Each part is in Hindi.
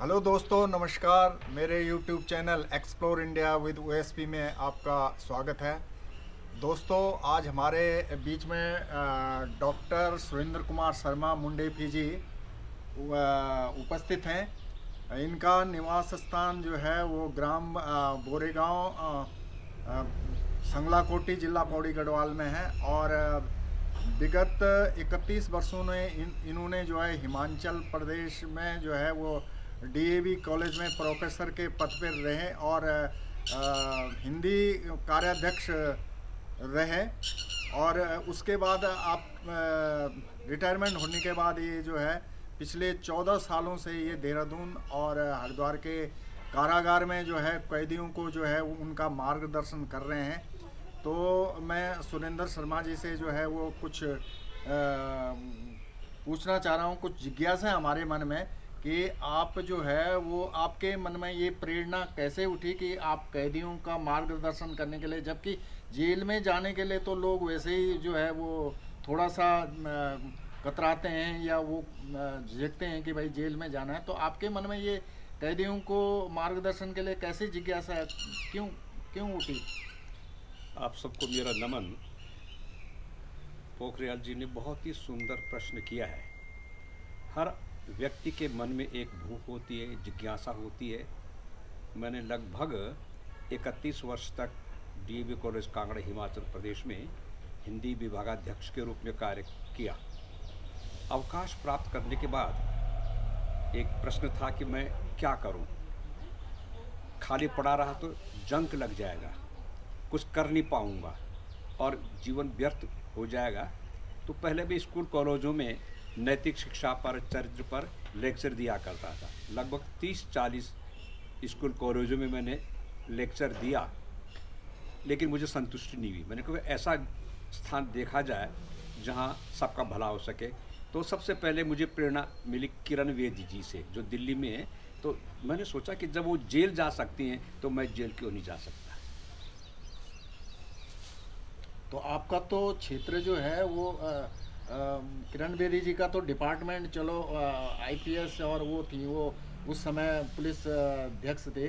हेलो दोस्तों, नमस्कार। मेरे YouTube channel explore India with OSP में आपका स्वागत है। दोस्तों, आज हमारे बीच में डॉक्टर सुरेंद्र कुमार शर्मा मुंडेफी जी उपस्थित हैं। इनका निवास स्थान जो है वो ग्राम बोरेगांव, संगलाकोटी, जिला पौड़ी गढ़वाल में है। और विगत 31 वर्षों में इन्होंने जो है हिमाचल प्रदेश में जो है वो डीएवी कॉलेज में प्रोफेसर के पद पर रहे और हिंदी कार्याध्यक्ष रहे। और उसके बाद आप रिटायरमेंट होने के बाद ये जो है पिछले 14 सालों से ये देहरादून और हरिद्वार के कारागार में जो है कैदियों को जो है उनका मार्गदर्शन कर रहे हैं। तो मैं सुरेंद्र शर्मा जी से जो है वो कुछ पूछना चाह रहा हूँ। कुछ जिज्ञासा है हमारे मन में कि आप जो है वो आपके मन में ये प्रेरणा कैसे उठी कि आप कैदियों का मार्गदर्शन करने के लिए, जबकि जेल में जाने के लिए तो लोग वैसे ही जो है वो थोड़ा सा कतराते हैं या वो झिझकते हैं कि भाई जेल में जाना है। तो आपके मन में ये कैदियों को मार्गदर्शन के लिए कैसी जिज्ञासा क्यों क्यों उठी? आप सबको मेरा नमन। पोखरियाल जी ने बहुत ही सुंदर प्रश्न किया है। हर व्यक्ति के मन में एक भूख होती है, जिज्ञासा होती है। मैंने लगभग 31 वर्ष तक डीएवी कॉलेज कांगड़ा हिमाचल प्रदेश में हिंदी विभागाध्यक्ष के रूप में कार्य किया। अवकाश प्राप्त करने के बाद एक प्रश्न था कि मैं क्या करूं। खाली पड़ा रहा तो जंक लग जाएगा, कुछ कर नहीं पाऊंगा और जीवन व्यर्थ हो जाएगा। तो पहले भी स्कूल कॉलेजों में नैतिक शिक्षा पर, चरित्र पर लेक्चर दिया करता था। लगभग 30-40 स्कूल कॉलेजों में मैंने लेक्चर दिया, लेकिन मुझे संतुष्टि नहीं हुई। मैंने कहा ऐसा स्थान देखा जाए जहां सबका भला हो सके। तो सबसे पहले मुझे प्रेरणा मिली किरण वेदी जी से, जो दिल्ली में है। तो मैंने सोचा कि जब वो जेल जा सकती हैं तो मैं जेल क्यों नहीं जा सकता। तो आपका तो क्षेत्र जो है वो किरण बेदी जी का तो डिपार्टमेंट, चलो आईपीएस और वो थी, वो उस समय पुलिस अध्यक्ष थे।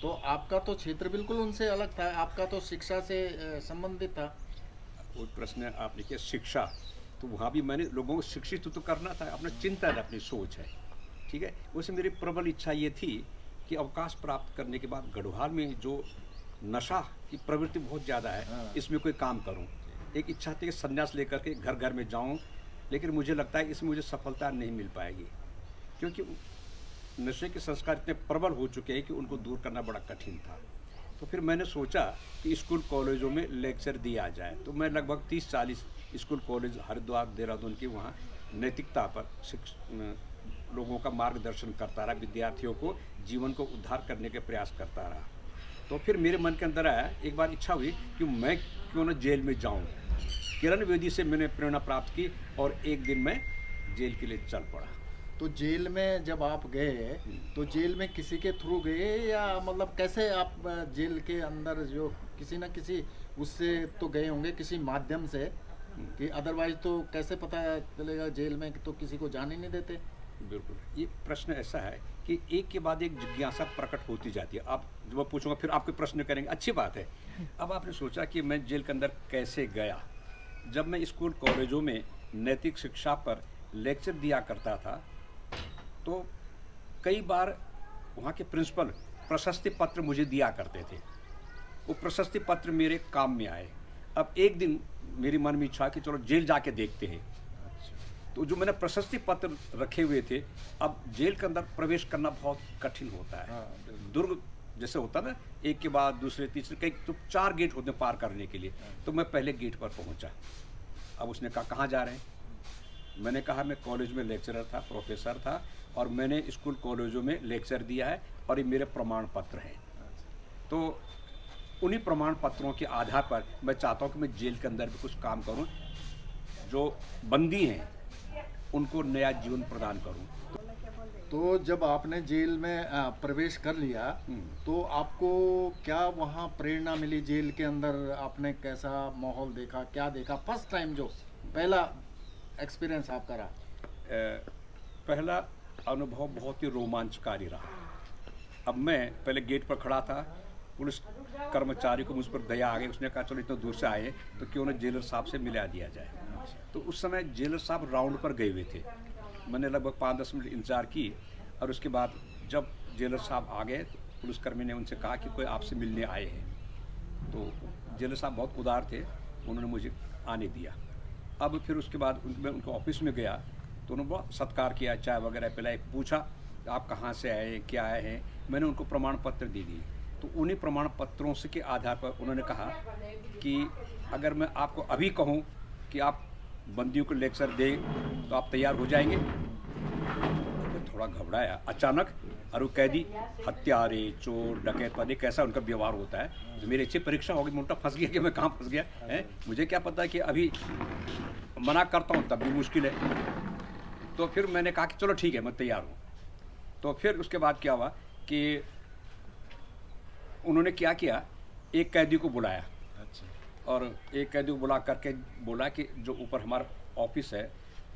तो आपका तो क्षेत्र बिल्कुल उनसे अलग था, आपका तो शिक्षा से संबंधित था। वो प्रश्न आपने किया शिक्षा, तो वहाँ भी मैंने लोगों को शिक्षित तो करना था। अपना चिंतन, अपनी सोच है, ठीक है। वैसे मेरी प्रबल इच्छा ये थी कि अवकाश प्राप्त करने के बाद गढ़वाल में जो नशा की प्रवृत्ति बहुत ज़्यादा है, हाँ। इसमें कोई काम करूं। एक इच्छा थी कि संन्यास लेकर के घर घर में जाऊं, लेकिन मुझे लगता है इसमें मुझे सफलता नहीं मिल पाएगी, क्योंकि नशे के संस्कार इतने प्रबल हो चुके हैं कि उनको दूर करना बड़ा कठिन था। तो फिर मैंने सोचा कि स्कूल कॉलेजों में लेक्चर दिया जाए। तो मैं लगभग 30-40 स्कूल कॉलेज हरिद्वार, देहरादून के वहाँ नैतिकता पर लोगों का मार्गदर्शन करता रहा, विद्यार्थियों को जीवन को उद्धार करने के प्रयास करता रहा। तो फिर मेरे मन के अंदर आया, एक बार इच्छा हुई कि मैं क्यों ना जेल में जाऊं। किरण वेदी से मैंने प्रेरणा प्राप्त की और एक दिन मैं जेल के लिए चल पड़ा। तो जेल में जब आप गए तो जेल में किसी के थ्रू गए या मतलब कैसे आप जेल के अंदर जो किसी ना किसी उससे तो गए होंगे, किसी माध्यम से, कि अदरवाइज तो कैसे पता चलेगा? जेल में तो किसी को जाने नहीं देते। बिल्कुल, ये प्रश्न ऐसा है कि एक के बाद एक जिज्ञासा प्रकट होती जाती है। आप जब मैं पूछूंगा फिर आपके प्रश्न करेंगे, अच्छी बात है। अब आपने सोचा कि मैं जेल के अंदर कैसे गया। जब मैं स्कूल कॉलेजों में नैतिक शिक्षा पर लेक्चर दिया करता था, तो कई बार वहाँ के प्रिंसिपल प्रशस्ति पत्र मुझे दिया करते थे। वो प्रशस्ति पत्र मेरे काम में आए। अब एक दिन मेरी मन में इच्छा कि चलो जेल जाके देखते हैं। तो जो मैंने प्रशस्ति पत्र रखे हुए थे, अब जेल के अंदर प्रवेश करना बहुत कठिन होता है। हाँ, दुर्ग जैसे होता ना, एक के बाद दूसरे तीसरे, कई तो 4 गेट होते हैं पार करने के लिए। तो मैं पहले गेट पर पहुंचा। अब उसने कहा कहाँ जा रहे हैं। मैंने कहा मैं कॉलेज में लेक्चरर था, प्रोफेसर था, और मैंने स्कूल कॉलेजों में लेक्चर दिया है और ये मेरे प्रमाण पत्र हैं। तो उन्हीं प्रमाण पत्रों के आधार पर मैं चाहता हूँ कि मैं जेल के अंदर भी कुछ काम करूँ, जो बंदी हैं उनको नया जीवन प्रदान करूं। तो जब आपने जेल में प्रवेश कर लिया तो आपको क्या वहाँ प्रेरणा मिली? जेल के अंदर आपने कैसा माहौल देखा, क्या देखा फर्स्ट टाइम जो पहला एक्सपीरियंस आपका रहा? पहला अनुभव बहुत ही रोमांचकारी रहा। अब मैं पहले गेट पर खड़ा था, पुलिस कर्मचारी को मुझ पर दया आ गई, उसने कहा चलो इतना दूर से आए तो क्यों ना जेलर साहब से मिला दिया जाए। तो उस समय जेलर साहब राउंड पर गए हुए थे। मैंने लगभग 5-10 मिनट इंतज़ार की और उसके बाद जब जेलर साहब आ गए तो पुलिसकर्मी ने उनसे कहा कि कोई आपसे मिलने आए हैं। तो जेलर साहब बहुत उदार थे, उन्होंने मुझे आने दिया। अब फिर उसके बाद मैं उनके ऑफिस में गया तो उन्होंने बहुत सत्कार किया, चाय वगैरह पिलाई, पूछा आप कहाँ से आए हैं, क्या आए हैं। मैंने उनको प्रमाण पत्र दे दिए। तो उन्हीं प्रमाण पत्रों से के आधार पर उन्होंने कहा कि अगर मैं आपको अभी कहूँ कि आप बंदियों को लेक्चर दें तो आप तैयार हो जाएंगे। मैं थोड़ा घबराया अचानक, और वो कैदी हत्यारे, चोर, डकैत, कैसा उनका व्यवहार होता है। तो मेरी अच्छी परीक्षा हो गई, मुंडा फंस गया कि मैं कहाँ फंस गया है। मुझे क्या पता कि अभी मना करता हूँ तब भी मुश्किल है। तो फिर मैंने कहा कि चलो ठीक है, मैं तैयार हूँ। तो फिर उसके बाद क्या हुआ कि उन्होंने क्या किया, एक कैदी को बुलाया। अच्छा। और एक कैदी को बुला करके बोला कि जो ऊपर हमारा ऑफिस है,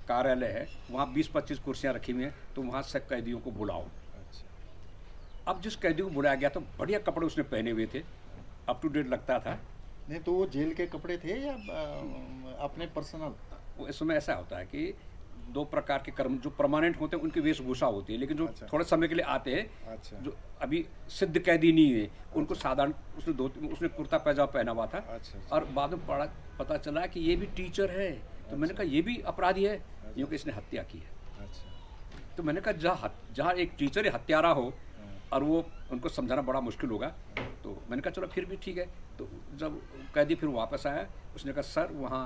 कार्यालय है, वहाँ 20-25 कुर्सियाँ रखी हुई हैं, तो वहाँ सब कैदियों को बुलाओ। अच्छा। अब जिस कैदी को बुलाया गया तो बढ़िया कपड़े उसने पहने हुए थे, अप टू डेट लगता था। नहीं तो वो जेल के कपड़े थे या अपने पर्सनल? वो इस समय ऐसा होता है कि 2 प्रकार के कर्म जो परमानेंट होते हैं उनकी वेशभूषा होती है, लेकिन जो अच्छा। थोड़े समय के लिए आते हैं, अच्छा। जो अभी सिद्ध कैदी नहीं है, उनको साधारण उसने कुर्ता पैजामा पहना हुआ था। अच्छा। और बाद में पता चला कि ये भी टीचर है। तो मैंने कहा ये भी अपराधी है, क्योंकि इसने हत्या की है। अच्छा। तो मैंने कहा जहाँ एक टीचर है हत्यारा हो और वो उनको समझाना बड़ा मुश्किल होगा। तो मैंने कहा चलो फिर भी ठीक है। तो जब कैदी फिर वापस आया, उसने कहा सर वहाँ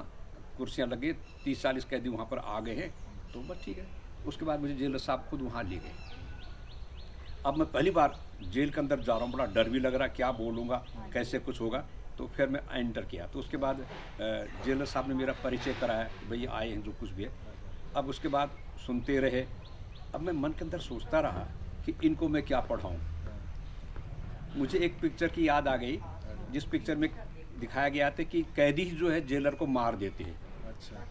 कुर्सियाँ लगी, 30-40 कैदी वहाँ पर आ गए हैं। तो बस ठीक है। उसके बाद मुझे जेलर साहब खुद वहाँ ले गए। अब मैं पहली बार जेल के अंदर जा रहा हूँ, बड़ा डर भी लग रहा है, क्या बोलूँगा, कैसे कुछ होगा। तो फिर मैं एंटर किया तो उसके बाद जेलर साहब ने मेरा परिचय कराया, भई आए हैं जो कुछ भी है। अब उसके बाद सुनते रहे। अब मैं मन के अंदर सोचता रहा कि इनको मैं क्या पढ़ाऊँ। मुझे एक पिक्चर की याद आ गई, जिस पिक्चर में दिखाया गया था कि कैदी जो है जेलर को मार देते हैं। अच्छा।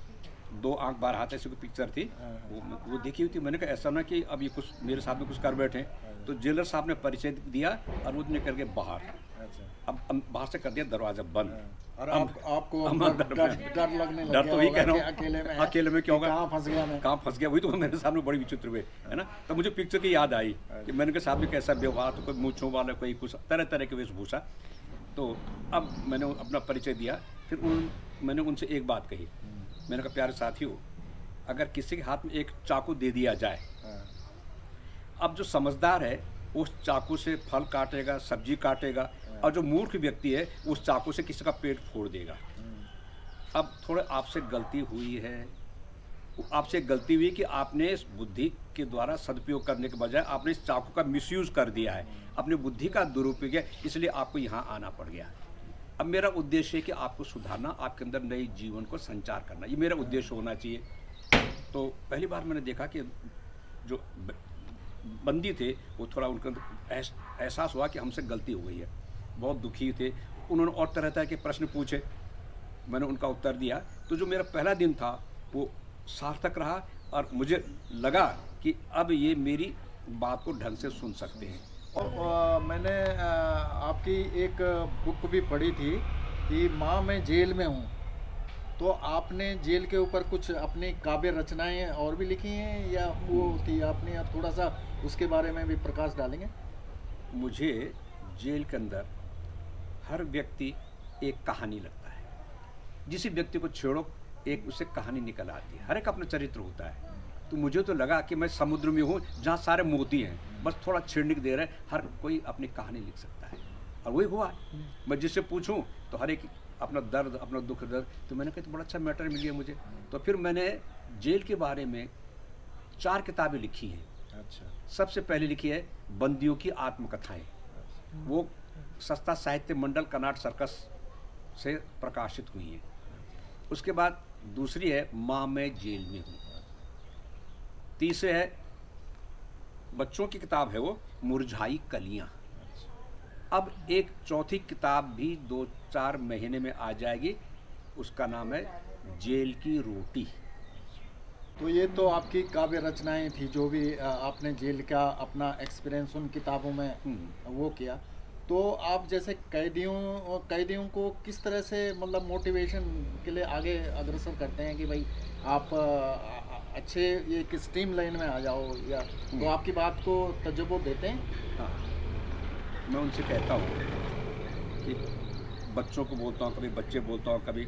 2 आँख बाहर हाथ ऐसी कोई पिक्चर थी, वो देखी हुई थी। मैंने कहा ऐसा ना कि अब ये कुछ मेरे साथ में कुछ कर बैठे। तो जेलर साहब ने परिचय दिया और वो निकल के बाहर। अच्छा। अब बाहर से कर दिया दरवाज़ा बंद। और अब आपको डर डर लगने लग डर गया तो वही होगा कह रहा कि हूँ, अकेले में है, अकेले में क्या होगा, कहाँ फंस गया मैं। कहाँ फंस गया, वही तो मेरे सामने बड़ी विचित्र हुए, है ना। तो मुझे पिक्चर की याद आई कि मैंने कहा साहब ने कैसा व्यवहार, तो कोई मूँछों वाला, कोई कुछ तरह तरह के वेशभूषा। तो अब मैंने अपना परिचय दिया। फिर मैंने उनसे एक बात कही, मैंने कहा प्यारे साथियों, अगर किसी के हाथ में एक चाकू दे दिया जाए, अब जो समझदार है उस चाकू से फल काटेगा, सब्जी काटेगा, और जो मूर्ख व्यक्ति है उस चाकू से किसी का पेट फोड़ देगा। अब थोड़ा आपसे गलती हुई है, आपसे गलती हुई कि आपने इस बुद्धि के द्वारा सदुपयोग करने के बजाय आपने इस चाकू का मिसयूज कर दिया है, अपनी बुद्धि का दुरुपयोग है, इसलिए आपको यहाँ आना पड़ गया। अब मेरा उद्देश्य है कि आपको सुधारना, आपके अंदर नए जीवन को संचार करना, ये मेरा उद्देश्य होना चाहिए। तो पहली बार मैंने देखा कि जो बंदी थे वो थोड़ा उनका एहसास हुआ कि हमसे गलती हो गई है, बहुत दुखी थे। उन्होंने और तरह तरह के प्रश्न पूछे, मैंने उनका उत्तर दिया। तो जो मेरा पहला दिन था वो सार्थक रहा और मुझे लगा कि अब ये मेरी बात को ढंग से सुन सकते हैं। और मैंने आपकी एक बुक भी पढ़ी थी कि माँ मैं जेल में हूँ, तो आपने जेल के ऊपर कुछ अपनी काव्य रचनाएं और भी लिखी हैं या वो थी आपने, थोड़ा सा उसके बारे में भी प्रकाश डालेंगे? मुझे जेल के अंदर हर व्यक्ति एक कहानी लगता है, जिस व्यक्ति को छेड़ो एक उससे कहानी निकल आती है, हर एक अपना चरित्र होता है। तो मुझे तो लगा कि मैं समुद्र में हूँ जहाँ सारे मोती हैं, बस थोड़ा छेड़ने की देर है, हर कोई अपनी कहानी लिख सकता है। और वही हुआ। मैं जिससे पूछूं तो हर एक अपना दर्द, अपना दुख दर्द। तो मैंने कहा तो बड़ा अच्छा मैटर मिल गया मुझे। तो फिर मैंने जेल के बारे में 4 किताबें लिखी हैं। अच्छा। सबसे पहले लिखी है बंदियों की आत्मकथाएं, वो सस्ता साहित्य मंडल कर्नाट सर्कस से प्रकाशित हुई हैं। उसके बाद दूसरी है माँ मैं जेल में हूँ। तीसरे है बच्चों की किताब है वो मुरझाई कलियाँ। अब एक चौथी किताब भी 2-4 महीने में आ जाएगी, उसका नाम है जेल की रोटी। तो ये तो आपकी काव्य रचनाएं थी, जो भी आपने जेल का अपना एक्सपीरियंस उन किताबों में वो किया। तो आप जैसे कैदियों को किस तरह से मतलब मोटिवेशन के लिए आगे अग्रसर करते हैं कि भाई आप अच्छे ये कि स्ट्रीम लाइन में आ जाओ, या तो आपकी बात को तजुर्बो देते हैं? हाँ, मैं उनसे कहता हूँ कि बच्चों को बोलता हूँ, कभी बच्चे बोलता हूँ, कभी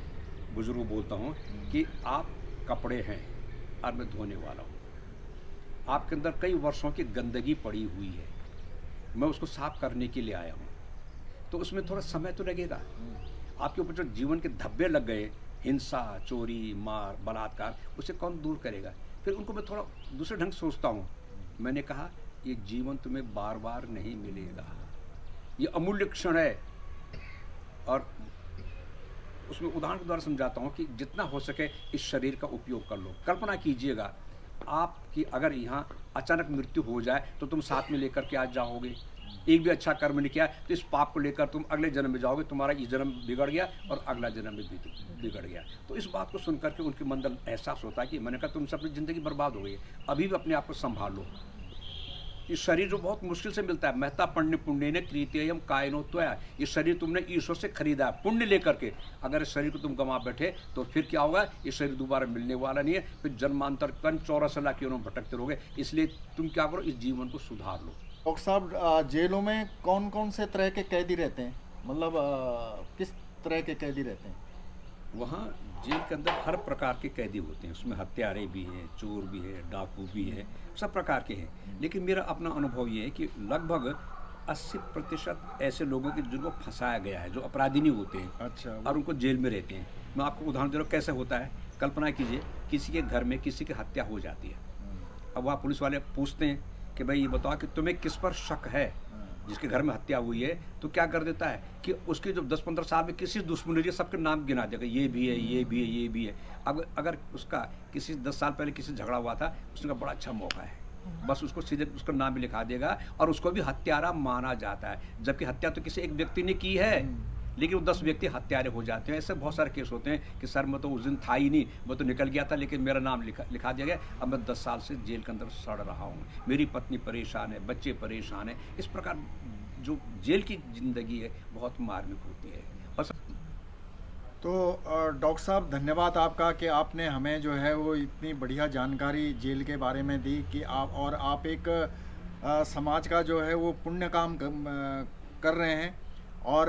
बुजुर्ग बोलता हूँ कि आप कपड़े हैं और मैं धोने वाला हूँ। आपके अंदर कई वर्षों की गंदगी पड़ी हुई है, मैं उसको साफ करने के लिए आया हूँ। तो उसमें थोड़ा समय तो लगेगा। आपके ऊपर जो जीवन के धब्बे लग गए, हिंसा, चोरी, मार, बलात्कार, उसे कौन दूर करेगा? फिर उनको मैं थोड़ा दूसरे ढंग से सोचता हूँ। मैंने कहा ये जीवन तुम्हें बार बार नहीं मिलेगा, ये अमूल्य क्षण है। और उसमें उदाहरण के द्वारा समझाता हूँ कि जितना हो सके इस शरीर का उपयोग कर लो। कल्पना कीजिएगा आपकी अगर यहाँ अचानक मृत्यु हो जाए तो तुम साथ में लेकर के आज जाओगे। एक भी अच्छा कर्म नहीं किया तो इस पाप को लेकर तुम अगले जन्म में जाओगे, तुम्हारा ये जन्म बिगड़ गया और अगला जन्म भी बिगड़ गया। तो इस बात को सुनकर के उनके मन में एहसास होता है कि मैंने कहा तुमसे अपनी ज़िंदगी बर्बाद हो गई है, अभी भी अपने आप को संभाल लो। ये शरीर जो बहुत मुश्किल से मिलता है, मेहता पुण्य पुण्य ने क्रीतेयम कायनो त्वया, ये शरीर तुमने ईश्वर से खरीदा है पुण्य लेकर के। अगर इस शरीर को तुम गंवा बैठे तो फिर क्या होगा? ये शरीर दोबारा मिलने वाला नहीं है, फिर जन्मांतर कन 84 लाख योनों में भटकते रहोगे। इसलिए तुम क्या करो, इस जीवन को सुधार लो। डॉक्टर साहब, जेलों में कौन कौन से तरह के कैदी रहते हैं? मतलब किस तरह के कैदी रहते हैं? वहाँ जेल के अंदर हर प्रकार के कैदी होते हैं, उसमें हत्यारे भी हैं, चोर भी है, डाकू भी है, सब प्रकार के हैं। लेकिन मेरा अपना अनुभव ये है कि लगभग 80% ऐसे लोगों के जिनको फंसाया गया है, जो अपराधी नहीं होते हैं। अच्छा। और उनको जेल में रहते हैं। मैं आपको उदाहरण दे रहा हूँ कैसे होता है। कल्पना कीजिए किसी के घर में किसी की हत्या हो जाती है। अब वहाँ पुलिस वाले पूछते हैं कि भाई ये बताओ कि तुम्हें किस पर शक है, जिसके घर में हत्या हुई है। तो क्या कर देता है कि उसके जो 10-15 साल में किसी दुश्मनी सबके नाम गिना देगा, ये भी है, ये भी है, ये भी है। अब अगर उसका किसी 10 साल पहले किसी झगड़ा हुआ था, उसने कहा बड़ा अच्छा मौका है, बस उसको सीधे उसका नाम भी लिखा देगा और उसको भी हत्यारा माना जाता है। जबकि हत्या तो किसी एक व्यक्ति ने की है, लेकिन वो 10 व्यक्ति हत्यारे हो जाते हैं। ऐसे बहुत सारे केस होते हैं कि सर मैं तो उस दिन था ही नहीं, मैं तो निकल गया था, लेकिन मेरा नाम लिखा दिया गया, अब मैं 10 साल से जेल के अंदर सड़ रहा हूँ, मेरी पत्नी परेशान है, बच्चे परेशान हैं। इस प्रकार जो जेल की ज़िंदगी है बहुत मार्मिक होती है। बस तो डॉक्टर साहब, धन्यवाद आपका कि आपने हमें जो है वो इतनी बढ़िया जानकारी जेल के बारे में दी कि आप एक समाज का जो है वो पुण्य काम कर रहे हैं। और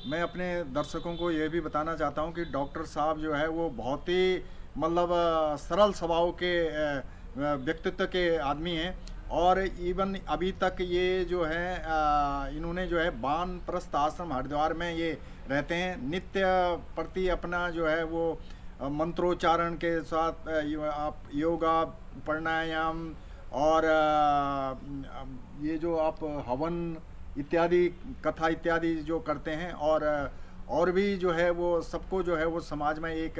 मैं अपने दर्शकों को ये भी बताना चाहता हूँ कि डॉक्टर साहब जो है वो बहुत ही मतलब सरल स्वभाव के व्यक्तित्व के आदमी हैं। और इवन अभी तक ये जो है इन्होंने जो है वानप्रस्थ आश्रम हरिद्वार में ये रहते हैं। नित्य प्रति अपना जो है वो मंत्रोच्चारण के साथ आप योगा, प्राणायाम और ये जो आप हवन इत्यादि, कथा इत्यादि जो करते हैं, और भी जो है वो सबको जो है वो समाज में एक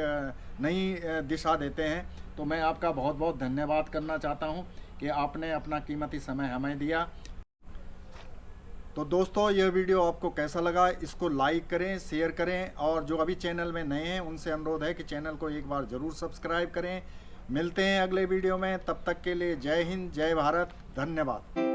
नई दिशा देते हैं। तो मैं आपका बहुत बहुत धन्यवाद करना चाहता हूं कि आपने अपना कीमती समय हमें दिया। तो दोस्तों, यह वीडियो आपको कैसा लगा, इसको लाइक करें, शेयर करें, और जो अभी चैनल में नए हैं उनसे अनुरोध है कि चैनल को एक बार ज़रूर सब्सक्राइब करें। मिलते हैं अगले वीडियो में, तब तक के लिए जय हिंद, जय भारत, धन्यवाद।